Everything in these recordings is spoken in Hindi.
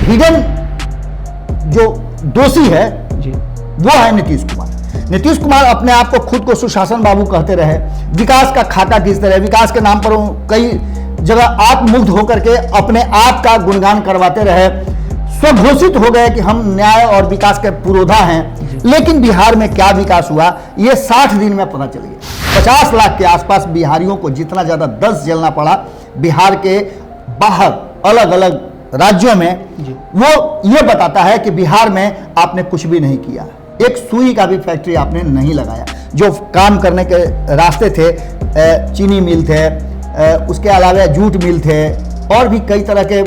हिडन जो दोषी है जी। वो है नीतीश कुमार। नीतीश कुमार अपने आप को खुद को सुशासन बाबू कहते रहे, विकास का खाका खींचते रहे, विकास के नाम पर कई जगह आत्ममुग्ध होकर के अपने आप का गुणगान करवाते रहे, स्वघोषित हो गए कि हम न्याय और विकास के पुरोधा हैं। लेकिन बिहार में क्या विकास हुआ ये 60 दिन में पता चल गया। 50 लाख के आसपास बिहारियों को जितना ज्यादा दस्त झेलना पड़ा बिहार के बाहर अलग अलग राज्यों में, वो ये बताता है कि बिहार में आपने कुछ भी नहीं किया। एक सुई का भी फैक्ट्री आपने नहीं लगाया। जो काम करने के रास्ते थे, चीनी मिल थे, उसके अलावा जूट मिल थे और भी कई तरह के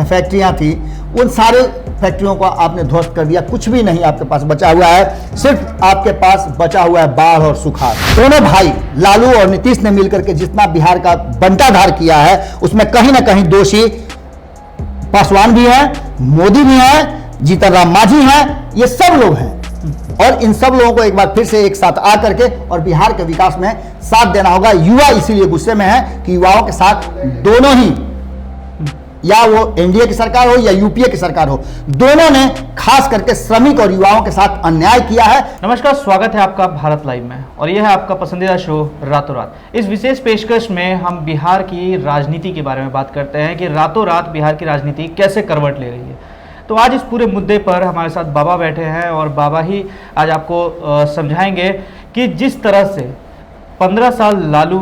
फैक्ट्रियां थी, उन सारे फैक्ट्रियों को आपने ध्वस्त कर दिया। कुछ भी नहीं आपके पास बचा हुआ है, सिर्फ आपके पास बचा हुआ है बाढ़ और सुखाड़। दोनों भाई लालू और नीतीश ने मिलकर के जितना बिहार का बंटाधार किया है उसमें कहीं ना कहीं दोषी पासवान भी है, मोदी भी है, जीतन राम मांझी हैं, ये सब लोग हैं। और इन सब लोगों को एक बार फिर से एक साथ आकर के और बिहार के विकास में साथ देना होगा। युवा इसीलिए गुस्से में है कि युवाओं के साथ दोनों ही, या वो एनडीए की सरकार हो या यूपीए की सरकार हो, दोनों ने खास करके श्रमिक और युवाओं के साथ अन्याय किया है। नमस्कार, स्वागत है आपका भारत लाइव में और यह है आपका पसंदीदा शो रातों रात। इस विशेष पेशकश में हम बिहार की राजनीति के बारे में बात करते हैं कि रातों रात बिहार की राजनीति कैसे करवट ले रही है। तो आज इस पूरे मुद्दे पर हमारे साथ बाबा बैठे हैं और बाबा ही आज आपको समझाएंगे कि जिस तरह से 15 साल लालू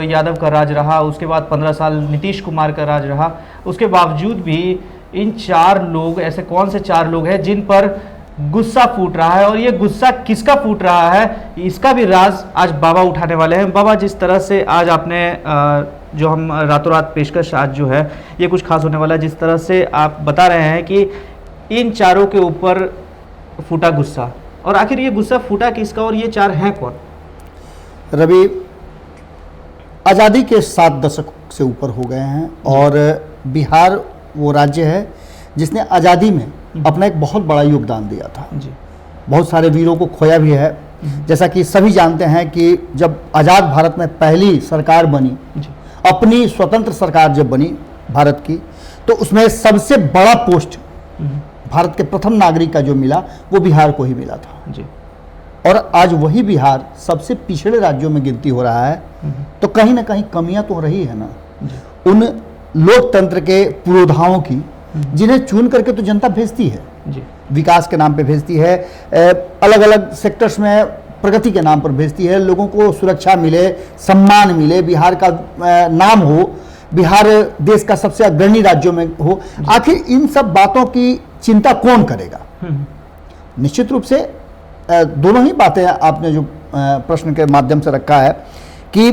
यादव का राज रहा, उसके बाद 15 साल नीतीश कुमार का राज रहा, उसके बावजूद भी इन 4 लोग, ऐसे कौन से 4 लोग हैं जिन पर गुस्सा फूट रहा है और ये गुस्सा किसका फूट रहा है, इसका भी राज आज बाबा उठाने वाले हैं। बाबा, जिस तरह से आज आपने जो हम रातों रात पेशकश आज जो है ये कुछ खास होने वाला है, जिस तरह से आप बता रहे हैं कि इन 4 के ऊपर फूटा गुस्सा, और आखिर ये गुस्सा फूटा किसका और ये 4 हैं कौन? रवि, आज़ादी के 7 दशक से ऊपर हो गए हैं और बिहार वो राज्य है जिसने आज़ादी में अपना एक बहुत बड़ा योगदान दिया था। जी। बहुत सारे वीरों को खोया भी है। जैसा कि सभी जानते हैं कि जब आज़ाद भारत में पहली सरकार बनी, अपनी स्वतंत्र सरकार जब बनी भारत की, तो उसमें सबसे बड़ा पोस्ट भारत के प्रथम नागरिक का जो मिला वो बिहार को ही मिला था। जी। और आज वही बिहार सबसे पिछड़े राज्यों में गिनती हो रहा है, तो कहीं ना कहीं कमियां तो रही है ना उन लोकतंत्र के पुरोधाओं की, जिन्हें चुन करके तो जनता भेजती है। जी। विकास के नाम पे भेजती है, अलग अलग सेक्टर्स में प्रगति के नाम पर भेजती है, लोगों को सुरक्षा मिले, सम्मान मिले, बिहार का नाम हो, बिहार देश का सबसे अग्रणी राज्यों में हो। आखिर इन सब बातों की चिंता कौन करेगा? निश्चित रूप से दोनों ही बातें आपने जो प्रश्न के माध्यम से रखा है कि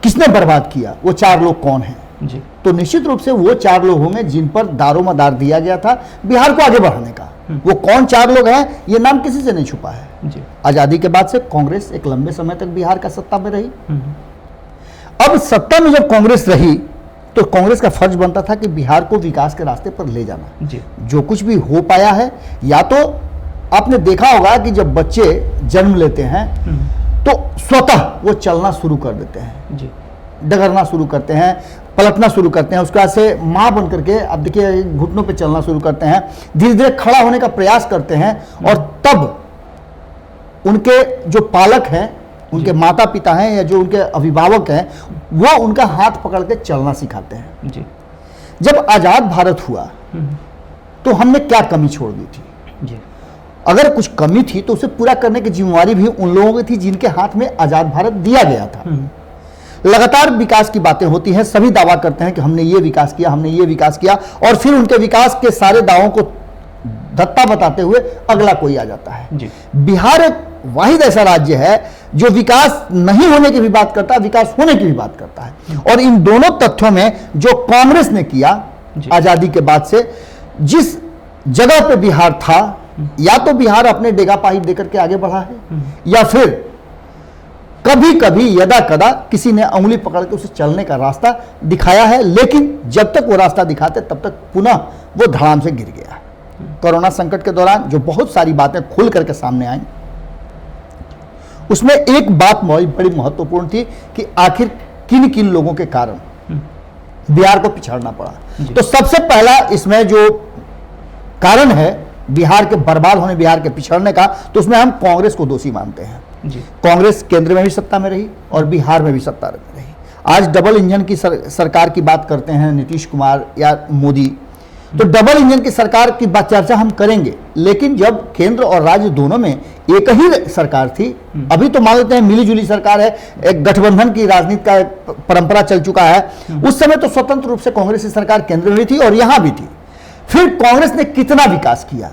किसने बर्बाद किया, वो 4 लोग कौन हैं? जी। तो निश्चित रूप से वो 4 लोग होंगे जिन पर दारोमदार दिया गया था बिहार को आगे बढ़ाने का। वो कौन 4 लोग हैं ये नाम किसी से नहीं छुपा है। जी। आजादी के बाद से कांग्रेस एक लंबे समय तक बिहार का सत्ता में रही। अब सत्ता में जब कांग्रेस रही तो कांग्रेस का फर्ज बनता था कि बिहार को विकास के रास्ते पर ले जाना। जी। जो कुछ भी हो पाया है, या तो आपने देखा होगा कि जब बच्चे जन्म लेते हैं तो स्वतः वो चलना शुरू कर देते हैं। जी। डगरना शुरू करते हैं, पलटना शुरू करते हैं, उसके बाद से माँ बन करके अब देखिए घुटनों पे चलना शुरू करते हैं, धीरे धीरे खड़ा होने का प्रयास करते हैं, और तब उनके जो पालक हैं, उनके माता पिता हैं या जो उनके अभिभावक हैं, वो उनका हाथ पकड़ के चलना सिखाते हैं। जी। जब आजाद भारत हुआ तो हमने क्या कमी छोड़ दी थी? जी। अगर कुछ कमी थी तो उसे पूरा करने की जिम्मेवारी भी उन लोगों की थी जिनके हाथ में आजाद भारत दिया गया था। लगातार विकास की बातें होती हैं, सभी दावा करते हैं कि हमने ये विकास किया, हमने ये विकास किया, और फिर उनके विकास के सारे दावों को धत्ता बताते हुए अगला कोई आ जाता है। जी। बिहार एक वाहिद ऐसा राज्य है जो विकास नहीं होने की भी बात करता है, विकास होने की भी बात करता है। और इन दोनों तथ्यों में जो कांग्रेस ने किया आजादी के बाद से, जिस जगह पे बिहार था, या तो बिहार अपने डेगा पाही देकर के आगे बढ़ा है, या फिर कभी कभी यदा कदा किसी ने उंगली पकड़ के उसे चलने का रास्ता दिखाया है, लेकिन जब तक वो रास्ता दिखाते तब तक पुनः वो धड़ाम से गिर गया। कोरोना संकट के दौरान जो बहुत सारी बातें खुल करके सामने आई, उसमें एक बात बड़ी महत्वपूर्ण थी कि आखिर किन किन लोगों के कारण बिहार को पिछड़ना पड़ा। तो सबसे पहला इसमें जो कारण है बिहार के बर्बाद होने, बिहार के पिछड़ने का, तो उसमें हम कांग्रेस को दोषी मानते हैं। जी। कांग्रेस केंद्र में भी सत्ता में रही और बिहार में भी सत्ता में रही। आज डबल इंजन की सरकार की बात करते हैं नीतीश कुमार या मोदी, तो डबल इंजन की सरकार की बात चर्चा हम करेंगे, लेकिन जब केंद्र और राज्य दोनों में एक ही सरकार थी, अभी तो मान लेते हैं मिली जुली सरकार है, एक गठबंधन की राजनीति का परंपरा चल चुका है, उस समय तो स्वतंत्र रूप से कांग्रेस की सरकार केंद्र में थी और यहां भी थी। फिर कांग्रेस ने कितना विकास किया,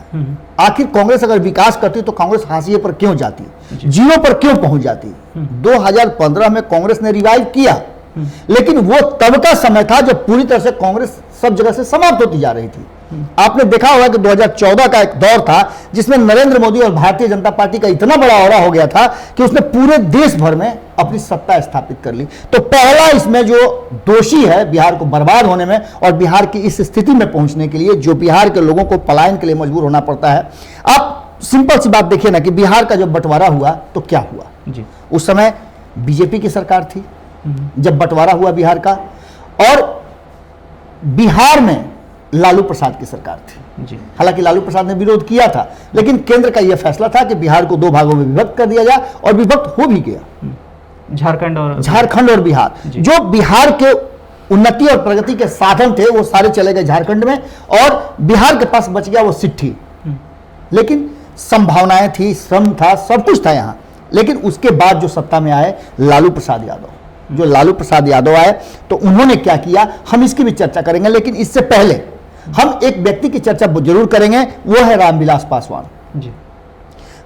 आखिर कांग्रेस अगर विकास करती तो कांग्रेस हाशिए पर क्यों जाती, जीरो पर क्यों पहुंच जाती। 2015 में कांग्रेस ने रिवाइव किया, लेकिन वो तब का समय था जब पूरी तरह से कांग्रेस सब जगह से समाप्त होती जा रही थी। आपने देखा होगा कि 2014 का एक दौर था जिसमें नरेंद्र मोदी और भारतीय जनता पार्टी का इतना बड़ा ऑरा हो गया था कि उसने पूरे देश भर में अपनी सत्ता स्थापित कर ली। तो पहला इसमें जो दोषी है बिहार को बर्बाद होने में और बिहार की इस स्थिति में पहुंचने के लिए जो बिहार के लोगों को पलायन के लिए मजबूर होना पड़ता है। आप सिंपल सी बात देखिए ना कि बिहार का जब बंटवारा हुआ तो क्या हुआ जी। उस समय बीजेपी की सरकार थी जब बंटवारा हुआ बिहार का, और बिहार में लालू प्रसाद की सरकार थी जी। हालांकि लालू प्रसाद ने विरोध किया था, लेकिन केंद्र का यह फैसला था कि बिहार को दो भागों में विभक्त कर दिया जाए और विभक्त हो भी गया। झारखंड और बिहार, जो बिहार के उन्नति और प्रगति के साधन थे वो सारे चले गए झारखंड में और बिहार के पास बच गया वो सिट्ठी। लेकिन संभावनाएं थी, श्रम था, सब कुछ था यहां। लेकिन उसके बाद जो सत्ता में आए लालू प्रसाद यादव, जो लालू प्रसाद यादव आए तो उन्होंने क्या किया, हम इसकी भी चर्चा करेंगे। लेकिन इससे पहले हम एक व्यक्ति की चर्चा जरूर करेंगे, वो है रामविलास पासवान जी।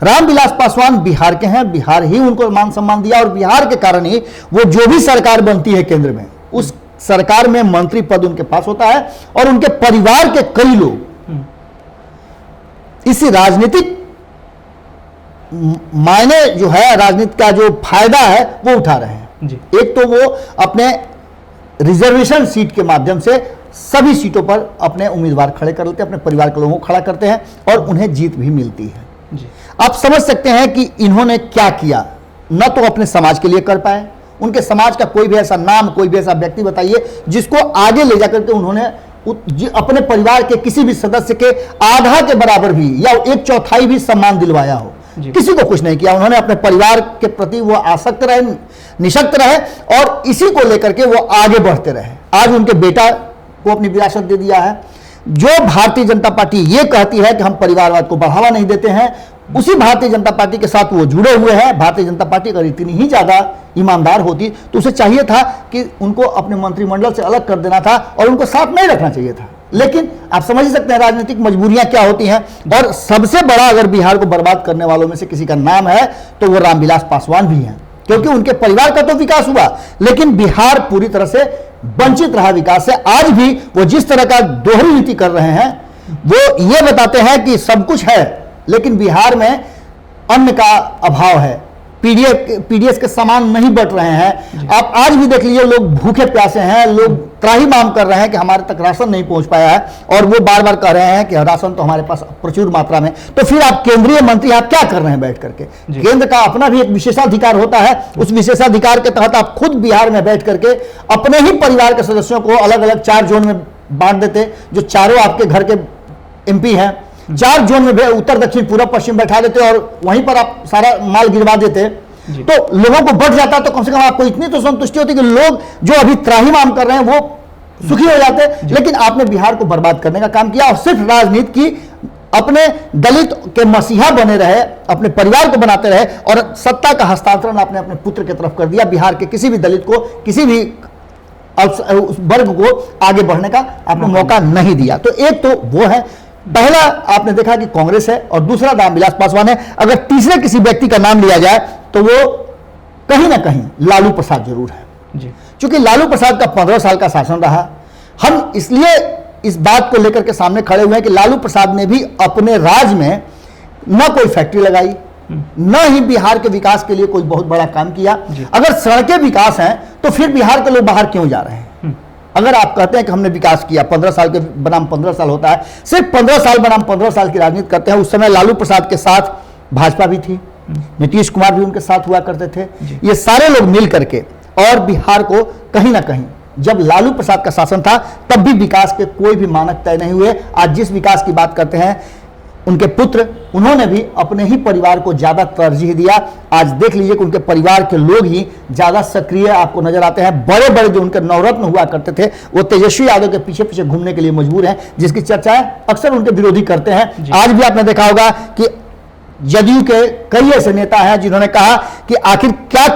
रामविलास पासवान बिहार के हैं, बिहार ही उनको मान सम्मान दिया और बिहार के कारण ही वो जो भी सरकार बनती है केंद्र में, उस सरकार में मंत्री पद उनके पास होता है और उनके परिवार के कई लोग इस राजनीतिक मायने जो है, राजनीति का जो फायदा है वो उठा रहे हैं जी। एक तो वो अपने रिजर्वेशन सीट के माध्यम से सभी सीटों पर अपने उम्मीदवार खड़े कर लेते हैं, अपने परिवार के लोगों को खड़ा करते हैं और उन्हें जीत भी मिलती है जी। आप समझ सकते हैं कि इन्होंने क्या किया, न तो अपने समाज के लिए कर पाए, उनके समाज का कोई भी ऐसा नाम, कोई भी ऐसा व्यक्ति बताइए जिसको आगे ले जाकर के उन्होंने अपने परिवार के किसी भी सदस्य के आधा के बराबर भी या 1/4 भी सम्मान दिलवाया हो। किसी को कुछ नहीं किया। उन्होंने अपने परिवार के प्रति वो आसक्त रहे, निशक्त रहे और इसी को लेकर के वो आगे बढ़ते रहे। आज उनके बेटा को अपनी विरासत दे दिया है। जो भारतीय जनता पार्टी ये कहती है कि हम परिवारवाद को बढ़ावा नहीं देते हैं, उसी भारतीय जनता पार्टी के साथ वो जुड़े हुए हैं। भारतीय जनता पार्टी अगर इतनी ही ज्यादा ईमानदार होती तो उसे चाहिए था कि उनको अपने मंत्रिमंडल से अलग कर देना था और उनको साथ नहीं रखना चाहिए था। लेकिन आप समझ सकते हैं राजनीतिक मजबूरियां क्या होती हैं। और सबसे बड़ा अगर बिहार को बर्बाद करने वालों में से किसी का नाम है तो वो रामविलास पासवान भी हैं, क्योंकि उनके परिवार का तो विकास हुआ लेकिन बिहार पूरी तरह से वंचित रहा विकास से। आज भी वो जिस तरह का दोहरी नीति कर रहे हैं, वो ये बताते हैं कि सब कुछ है लेकिन बिहार में अन्न का अभाव है, पीडीएस के सामान नहीं बट रहे हैं। आप आज भी देख लीजिए, लोग भूखे प्यासे हैं, लोग त्राहिमाम कर रहे हैं कि हमारे तक राशन नहीं पहुंच पाया है और वो बार बार कह रहे हैं कि राशन तो हमारे पास प्रचुर मात्रा में। तो फिर आप केंद्रीय मंत्री आप क्या कर रहे हैं बैठ करके? केंद्र का अपना भी एक विशेषाधिकार होता है, उस विशेषाधिकार के तहत आप खुद बिहार में बैठ करके अपने ही परिवार के सदस्यों को अलग अलग 4 जोन में बांट देते, जो चारों आपके घर के एमपी हैं, 4 जोन में उत्तर दक्षिण पूर्व पश्चिम बैठा देते और वहीं पर आप सारा माल गिरवा देते तो लोगों को बढ़ जाता। तो कम से कम आपको इतनी तो संतुष्टि होती कि लोग जो अभी त्राहिमाम कर रहे हैं वो सुखी हो जाते। लेकिन आपने बिहार को बर्बाद करने का काम किया और सिर्फ राजनीति की अपने दलित के मसीहा बने रहे, अपने परिवार को बनाते रहे और सत्ता का हस्तांतरण आपने अपने पुत्र की तरफ कर दिया। बिहार के किसी भी दलित को, किसी भी वर्ग को आगे बढ़ने का आपने मौका नहीं दिया। तो एक तो वो है, पहला आपने देखा कि कांग्रेस है और दूसरा रामविलास पासवान है। अगर तीसरे किसी व्यक्ति का नाम लिया जाए तो वो कहीं ना कहीं लालू प्रसाद जरूर है जी। क्योंकि लालू प्रसाद का 15 साल का शासन रहा। हम इसलिए इस बात को लेकर के सामने खड़े हुए हैं कि लालू प्रसाद ने भी अपने राज में न कोई फैक्ट्री लगाई, न ही बिहार के विकास के लिए कोई बहुत बड़ा काम किया। अगर सड़कें विकास हैं तो फिर बिहार के लोग बाहर क्यों जा रहे हैं? अगर आप कहते हैं कि हमने विकास किया, 15 साल के बनाम 15 साल होता है, सिर्फ 15 साल बनाम 15 साल की राजनीति करते हैं। उस समय लालू प्रसाद के साथ भाजपा भी थी, नीतीश कुमार भी उनके साथ हुआ करते थे। ये सारे लोग मिल करके और बिहार को कहीं ना कहीं जब लालू प्रसाद का शासन था तब भी विकास के कोई भी मानक तय नहीं हुए। आज जिस विकास की बात करते हैं उनके पुत्र, उन्होंने भी अपने ही परिवार को ज्यादा तरजीह दिया। आज देख लीजिए कि उनके परिवार के लोग ही ज्यादा सक्रिय आपको नजर आते हैं। बड़े बड़े जो उनके नवरत्न हुआ करते थे वो तेजस्वी यादव के पीछे पीछे घूमने के लिए मजबूर हैं, जिसकी चर्चाएं अक्सर उनके विरोधी करते हैं। आज भी आपने देखा होगा कि जदयू के कई ऐसे नेता हैं जिन्होंने कहा कि आखिर क्या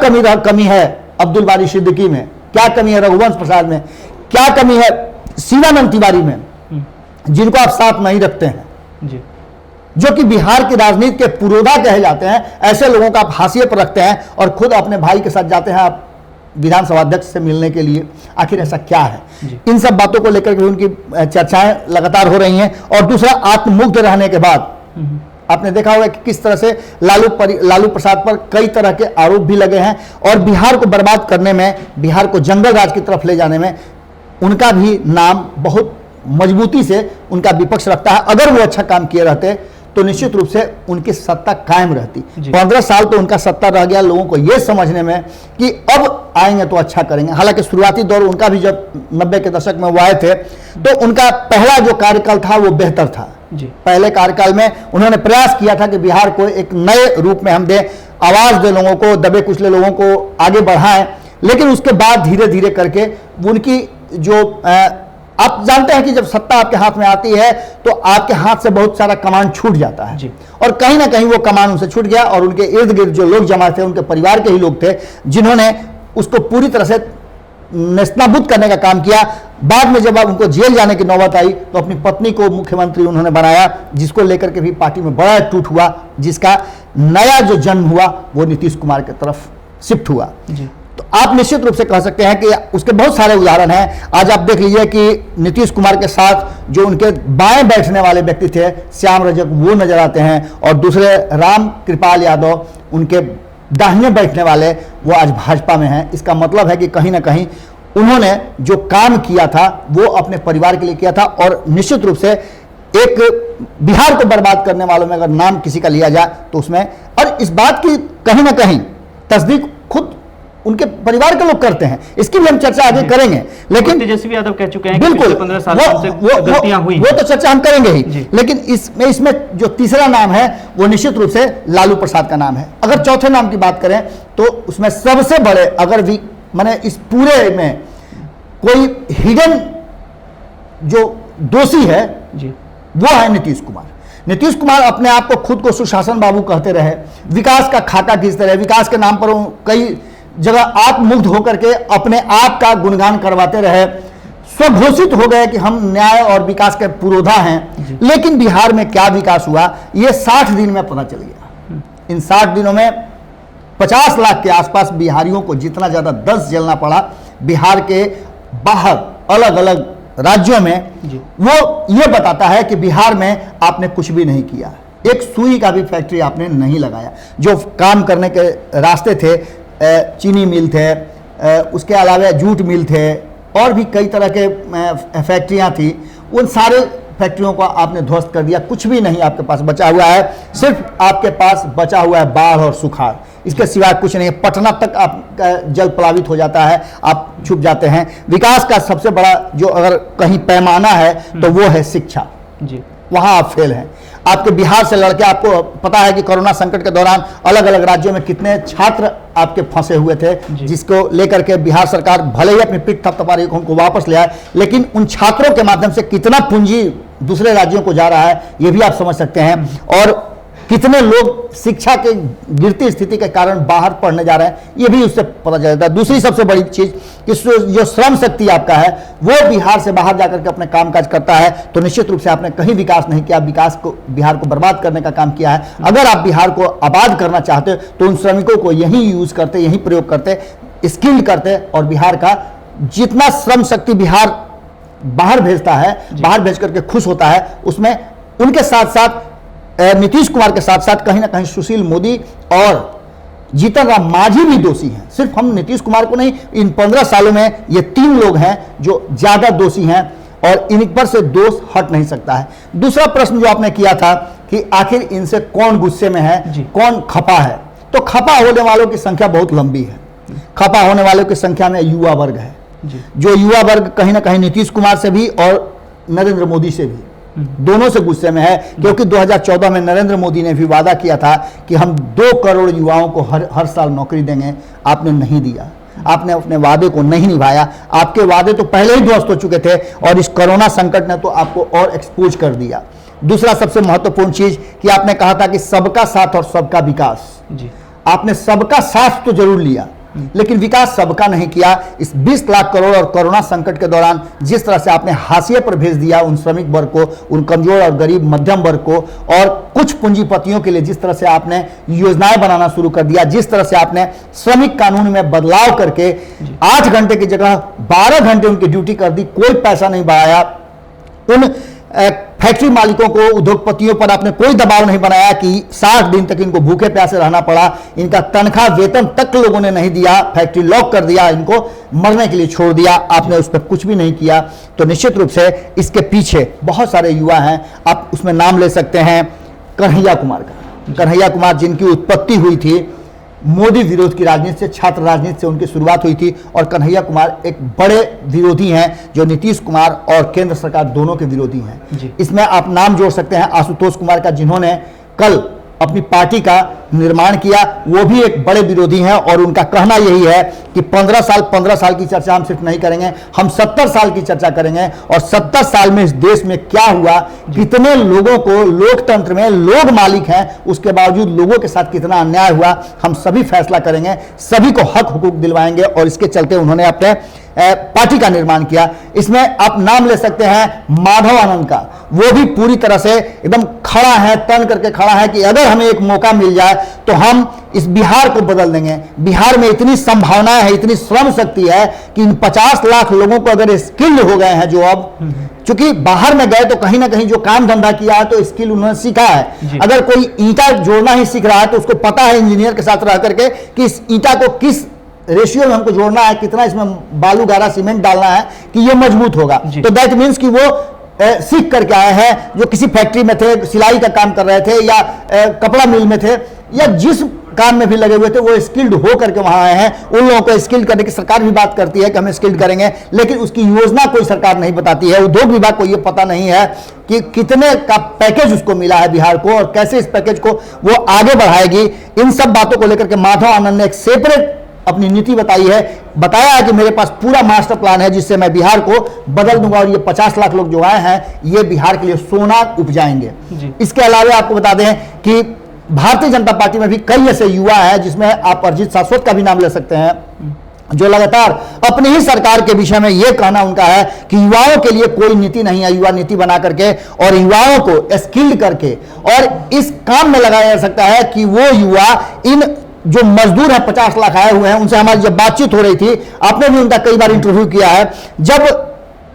कमी है अब्दुल बारी सिद्दीकी में, क्या कमी है रघुवंश प्रसाद में, क्या कमी है शिवानंद तिवारी में, जिनको आप साथ नहीं रखते हैं जी। जो कि बिहार की राजनीति के पुरोधा कहे जाते हैं। ऐसे लोगों का आप हाशिए पर रखते हैं और खुद अपने भाई के साथ जाते हैं आप विधानसभा अध्यक्ष से मिलने के लिए। आखिर ऐसा क्या है? इन सब बातों को लेकर के उनकी चर्चाएं लगातार हो रही हैं। और दूसरा, आत्ममुग्ध रहने के बाद आपने देखा होगा कि किस तरह से लालू प्रसाद पर कई तरह के आरोप भी लगे हैं और बिहार को बर्बाद करने में, बिहार को जंगल राज की तरफ ले जाने में उनका भी नाम बहुत मजबूती से उनका विपक्ष रखता है। अगर वो अच्छा काम किए रहते तो निश्चित रूप से उनकी सत्ता कायम रहती। 15 साल तो उनका सत्ता रह गया लोगों को यह समझने में कि अब आएंगे तो अच्छा करेंगे। हालांकि शुरुआती दौर उनका भी जब 90 के दशक में वो आए थे तो उनका पहला जो कार्यकाल था वो बेहतर था जी। पहले कार्यकाल में उन्होंने प्रयास किया था कि बिहार को एक नए रूप में हम दें, आवाज दे लोगों को, दबे कुचले लोगों को आगे बढ़ाएं। लेकिन उसके बाद धीरे धीरे करके उनकी जो आप जानते हैं कि जब सत्ता आपके हाथ में आती है तो आपके हाथ से बहुत सारा कमान छूट जाता है और कहीं ना कहीं वो कमान उनसे छूट गया और उनके इर्द गिर्द जो लोग जमा थे उनके परिवार के ही लोग थे जिन्होंने उसको पूरी तरह से नेस्तनाबूद करने का काम किया। बाद में जब उनको जेल जाने की नौबत आई तो अपनी पत्नी को मुख्यमंत्री उन्होंने बनाया, जिसको लेकर के भी पार्टी में बड़ा टूट हुआ, जिसका नया जो जन्म हुआ वो नीतीश कुमार की तरफ शिफ्ट हुआ। तो आप निश्चित रूप से कह सकते हैं कि उसके बहुत सारे उदाहरण हैं। आज आप देख लीजिए कि नीतीश कुमार के साथ जो उनके बाएं बैठने वाले व्यक्ति थे श्याम रजक, वो नजर आते हैं और दूसरे राम कृपाल यादव उनके दाहिने बैठने वाले वो आज भाजपा में हैं। इसका मतलब है कि कहीं ना कहीं उन्होंने जो काम किया था वो अपने परिवार के लिए किया था। और निश्चित रूप से एक बिहार को बर्बाद करने वालों में अगर नाम किसी का लिया जाए तो उसमें, और इस बात की कहीं ना कहीं तस्दीक खुद उनके परिवार के लोग करते हैं, इसकी भी हम चर्चा आगे करेंगे। लेकिन तेजस्वी यादव कह चुके हैं बिल्कुल कि 15 साल से गलतियां हुई, वो तो चर्चा हम करेंगे ही। लेकिन इसमें जो तीसरा नाम है वो निश्चित रूप से लालू प्रसाद का नाम है। अगर चौथे नाम की बात करें तो उसमें सबसे बड़े, अगर भी माने इस पूरे में कोई हिडन जो दोषी है वो है नीतीश कुमार। नीतीश कुमार अपने आप को खुद को सुशासन बाबू कहते रहे, विकास का खाता खींचते रहे, विकास के नाम पर कई जगह आत्ममुग्ध होकर के अपने आप का गुणगान करवाते रहे, स्वघोषित हो गए कि हम न्याय और विकास के पुरोधा हैं। लेकिन बिहार में क्या विकास हुआ ये 60 दिन में पता चल गया। इन 60 दिनों में 50 लाख के आसपास बिहारियों को जितना ज्यादा दस्त झेलना पड़ा बिहार के बाहर अलग अलग राज्यों में, वो ये बताता है कि बिहार में आपने कुछ भी नहीं किया। एक सुई का भी फैक्ट्री आपने नहीं लगाया। जो काम करने के रास्ते थे, चीनी मिल थे, उसके अलावा जूट मिल थे और भी कई तरह के फैक्ट्रियां थी, उन सारे फैक्ट्रियों को आपने ध्वस्त कर दिया। कुछ भी नहीं आपके पास बचा हुआ है, सिर्फ आपके पास बचा हुआ है बाढ़ और सुखाड़, इसके सिवाय कुछ नहीं है। पटना तक आपका जल प्लावित हो जाता है, आप छुप जाते हैं। विकास का सबसे बड़ा जो अगर कहीं पैमाना है तो वो है शिक्षा जी, वहां आप फेल हैं। आपके बिहार से लड़के, आपको पता है कि कोरोना संकट के दौरान अलग अलग राज्यों में कितने छात्र आपके फंसे हुए थे, जिसको लेकर के बिहार सरकार भले ही अपनी पीठ थपथपा रही, उनको वापस ले आए, लेकिन उन छात्रों के माध्यम से कितना पूंजी दूसरे राज्यों को जा रहा है ये भी आप समझ सकते हैं। और कितने लोग शिक्षा के गिरती स्थिति के कारण बाहर पढ़ने जा रहे हैं ये भी उससे पता चलता है। दूसरी सबसे बड़ी चीज कि जो श्रम शक्ति आपका है वो बिहार से बाहर जाकर के अपने कामकाज करता है, तो निश्चित रूप से आपने कहीं विकास नहीं किया, विकास को, बिहार को बर्बाद करने का काम किया है। अगर आप बिहार को आबाद करना चाहते तो उन श्रमिकों को यही यूज करते, यही प्रयोग करते, स्किल्ड करते और बिहार का जितना श्रम शक्ति बिहार बाहर भेजता है, बाहर भेज करके खुश होता है, उसमें उनके साथ साथ नीतीश कुमार के साथ साथ कहीं ना कहीं सुशील मोदी और जीतन राम मांझी भी दोषी हैं। सिर्फ हम नीतीश कुमार को नहीं, इन 15 सालों में ये 3 लोग हैं जो ज्यादा दोषी हैं और इन पर से दोष हट नहीं सकता है। दूसरा प्रश्न जो आपने किया था कि आखिर इनसे कौन गुस्से में है, कौन खपा है, तो खपा होने वालों की संख्या बहुत लंबी है। खपा होने वालों की संख्या में युवा वर्ग है, जी। जो युवा वर्ग कहीं ना कहीं नीतीश कुमार से भी और नरेंद्र मोदी से भी दोनों से गुस्से में है, क्योंकि 2014 में नरेंद्र मोदी ने भी वादा किया था कि हम 2 करोड़ युवाओं को हर साल नौकरी देंगे। आपने नहीं दिया, आपने अपने वादे को नहीं निभाया। आपके वादे तो पहले ही ध्वस्त हो चुके थे और इस कोरोना संकट ने तो आपको और एक्सपोज कर दिया। दूसरा सबसे महत्वपूर्ण चीज कि आपने कहा था कि सबका साथ और सबका विकास। जी। आपने सबका साथ तो जरूर लिया, लेकिन विकास सबका नहीं किया। इस 20 लाख करोड़ और कोरोना संकट के दौरान जिस तरह से आपने हाशिए पर भेज दिया उन श्रमिक वर्ग को, उन कमजोर और गरीब मध्यम वर्ग को, और कुछ पूंजीपतियों के लिए जिस तरह से आपने योजनाएं बनाना शुरू कर दिया, जिस तरह से आपने श्रमिक कानून में बदलाव करके 8 घंटे की जगह 12 घंटे उनकी ड्यूटी कर दी, कोई पैसा नहीं बढ़ाया, उन फैक्ट्री मालिकों को, उद्योगपतियों पर आपने कोई दबाव नहीं बनाया कि 60 दिन तक इनको भूखे प्यासे रहना पड़ा, इनका तनख्वाह वेतन तक लोगों ने नहीं दिया, फैक्ट्री लॉक कर दिया, इनको मरने के लिए छोड़ दिया, आपने उस पर कुछ भी नहीं किया। तो निश्चित रूप से इसके पीछे बहुत सारे युवा हैं। आप उसमें नाम ले सकते हैं कन्हैया कुमार का। कन्हैया कुमार जिनकी उत्पत्ति हुई थी मोदी विरोध की राजनीति से, छात्र राजनीति से उनकी शुरुआत हुई थी, और कन्हैया कुमार एक बड़े विरोधी हैं जो नीतीश कुमार और केंद्र सरकार दोनों के विरोधी हैं। इसमें आप नाम जोड़ सकते हैं आशुतोष कुमार का, जिन्होंने कल अपनी पार्टी का निर्माण किया, वो भी एक बड़े विरोधी हैं। और उनका कहना यही है कि 15 साल की चर्चा हम सिर्फ नहीं करेंगे, हम 70 साल की चर्चा करेंगे, और 70 साल में इस देश में क्या हुआ, कितने लोगों को लोकतंत्र में लोग मालिक हैं, उसके बावजूद लोगों के साथ कितना अन्याय हुआ, हम सभी फैसला करेंगे, सभी को हक हुकूक दिलवाएंगे। और इसके चलते उन्होंने अपने पार्टी का निर्माण किया। इसमें आप नाम ले सकते हैं माधव आनंद का, वो भी पूरी तरह से एकदम खड़ा है, तन करके खड़ा है कि अगर हमें एक मौका मिल जाए तो हम इस बिहार को बदल देंगे। बिहार में इतनी संभावनाएं है, इतनी श्रम शक्ति है कि इन 50 लाख लोगों को अगर स्किल्ड हो गए हैं जो अब, चूंकि बाहर में गए तो कहीं ना कहीं जो काम धंधा किया है तो स्किल उन्होंने सीखा है। अगर कोई ईंटा जोड़ना ही सीख रहा है तो उसको पता है इंजीनियर के साथ रह करके कि इस ईंटा को किस रेशियो में हमको जोड़ना है, कितना इसमें बालू गारा सीमेंट डालना है कि ये मजबूत होगा। तो दैट मीन्स कि वो सीख करके आए हैं। जो किसी फैक्ट्री में थे, सिलाई का काम कर रहे थे, या कपड़ा मिल में थे, या जिस काम में भी लगे हुए थे, वो स्किल्ड हो करके वहां आए हैं। उन लोगों को स्किल्ड करने की सरकार भी बात करती है कि हम स्किल्ड करेंगे, लेकिन उसकी योजना कोई सरकार नहीं बताती है। उद्योग विभाग को ये पता नहीं है कि कितने का पैकेज उसको मिला है बिहार को, और कैसे इस पैकेज को वो आगे बढ़ाएगी। इन सब बातों को लेकर के माधव आनंद ने एक सेपरेट अपनी नीति बताई है, बताया है कि मेरे पास पूरा मास्टर प्लान है जिससे मैं बिहार को बदल दूंगा, और ये 50 लाख लोग जो आए हैं ये बिहार के लिए सोना उपजाएंगे। इसके अलावा आपको बता दें कि भारतीय जनता पार्टी में भी कई ऐसे युवा हैं, जिसमें आप अरिजीत शाश्वत का भी नाम ले सकते हैं, जो लगातार अपनी ही सरकार के विषय में यह कहना उनका है कि युवाओं के लिए कोई नीति नहीं है, युवा नीति बना करके और युवाओं को स्किल्ड करके और इस काम में लगाया जा सकता है कि वो युवा इन जो मजदूर है 50 लाख आए हुए हैं, उनसे हमारी जब बातचीत हो रही थी, आपने भी उनका कई बार इंटरव्यू किया है, जब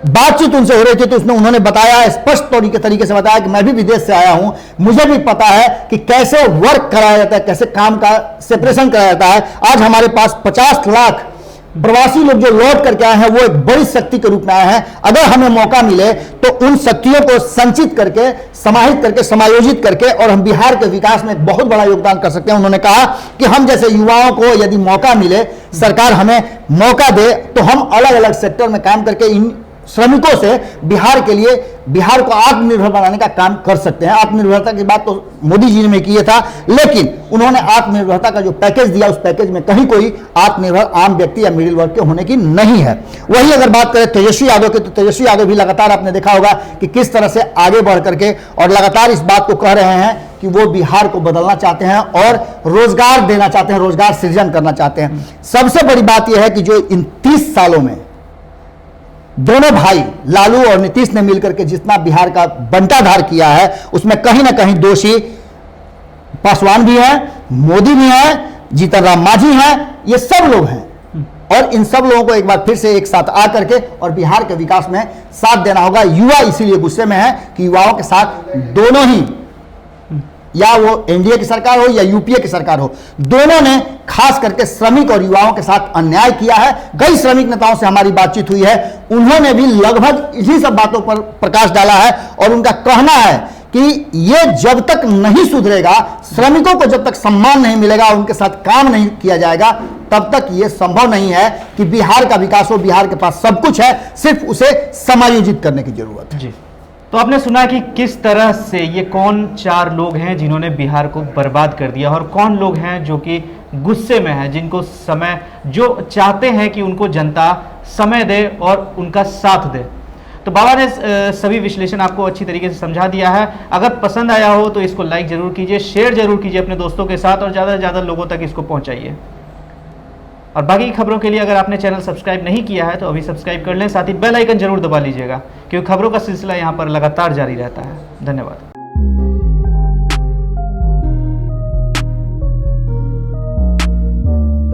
बातचीत उनसे हो रही थी तो उसने उन्होंने बताया, स्पष्ट तरीके से बताया कि मैं भी विदेश से आया हूं, मुझे भी पता है कि कैसे वर्क कराया जाता है, कैसे काम का सेपरेशन कराया जाता है। आज हमारे पास 50 लाख प्रवासी लोग जो लौट करके आए हैं वो एक बड़ी शक्ति के रूप में आए हैं। अगर हमें मौका मिले तो उन शक्तियों को संचित करके, समाहित करके, समायोजित करके और हम बिहार के विकास में एक बहुत बड़ा योगदान कर सकते हैं। उन्होंने कहा कि हम जैसे युवाओं को यदि मौका मिले, सरकार हमें मौका दे, तो हम अलग अलग सेक्टर में काम करके इन श्रमिकों से बिहार के लिए, बिहार को आत्मनिर्भर बनाने का काम कर सकते हैं। आत्मनिर्भरता की बात तो मोदी जी ने की था, लेकिन उन्होंने आत्मनिर्भरता का जो पैकेज दिया, उस पैकेज में कहीं कोई आत्मनिर्भर आम व्यक्ति या मिडिल वर्ग के होने की नहीं है। वही अगर बात करें तेजस्वी यादव की, तो तेजस्वी यादव भी लगातार आपने देखा होगा कि किस तरह से आगे बढ़ करके और लगातार इस बात को कह रहे हैं कि वो बिहार को बदलना चाहते हैं और रोजगार देना चाहते हैं, रोजगार सृजन करना चाहते हैं। सबसे बड़ी बात यह है कि जो इन 30 सालों में दोनों भाई लालू और नीतीश ने मिलकर के जितना बिहार का बंटाधार किया है, उसमें कहीं ना कहीं दोषी पासवान भी हैं, मोदी भी हैं, जीतन राम मांझी हैं, ये सब लोग हैं। और इन सब लोगों को एक बार फिर से एक साथ आकर के और बिहार के विकास में साथ देना होगा। युवा इसीलिए गुस्से में है कि युवाओं के साथ दोनों ही, या वो एनडीए की सरकार हो या यूपीए की सरकार हो, दोनों ने खास करके श्रमिक और युवाओं के साथ अन्याय किया है। कई श्रमिक नेताओं से हमारी बातचीत हुई है, उन्होंने भी लगभग इन्हीं सब बातों पर प्रकाश डाला है और उनका कहना है कि ये जब तक नहीं सुधरेगा, श्रमिकों को जब तक सम्मान नहीं मिलेगा, उनके साथ काम नहीं किया जाएगा, तब तक यह संभव नहीं है कि बिहार का विकास हो। बिहार के पास सब कुछ है, सिर्फ उसे समायोजित करने की जरूरत है। जी, तो आपने सुना कि किस तरह से ये कौन 4 लोग हैं जिन्होंने बिहार को बर्बाद कर दिया और कौन लोग हैं जो कि गुस्से में हैं, जिनको समय, जो चाहते हैं कि उनको जनता समय दे और उनका साथ दे। तो बाबा ने सभी विश्लेषण आपको अच्छी तरीके से समझा दिया है। अगर पसंद आया हो तो इसको लाइक जरूर कीजिए, शेयर जरूर कीजिए अपने दोस्तों के साथ और ज़्यादा से ज़्यादा लोगों तक इसको पहुंचाइए। और बाकी की खबरों के लिए अगर आपने चैनल सब्सक्राइब नहीं किया है तो अभी सब्सक्राइब कर लें, साथ ही बेल आइकन जरूर दबा लीजिएगा, क्योंकि खबरों का सिलसिला यहाँ पर लगातार जारी रहता है। धन्यवाद।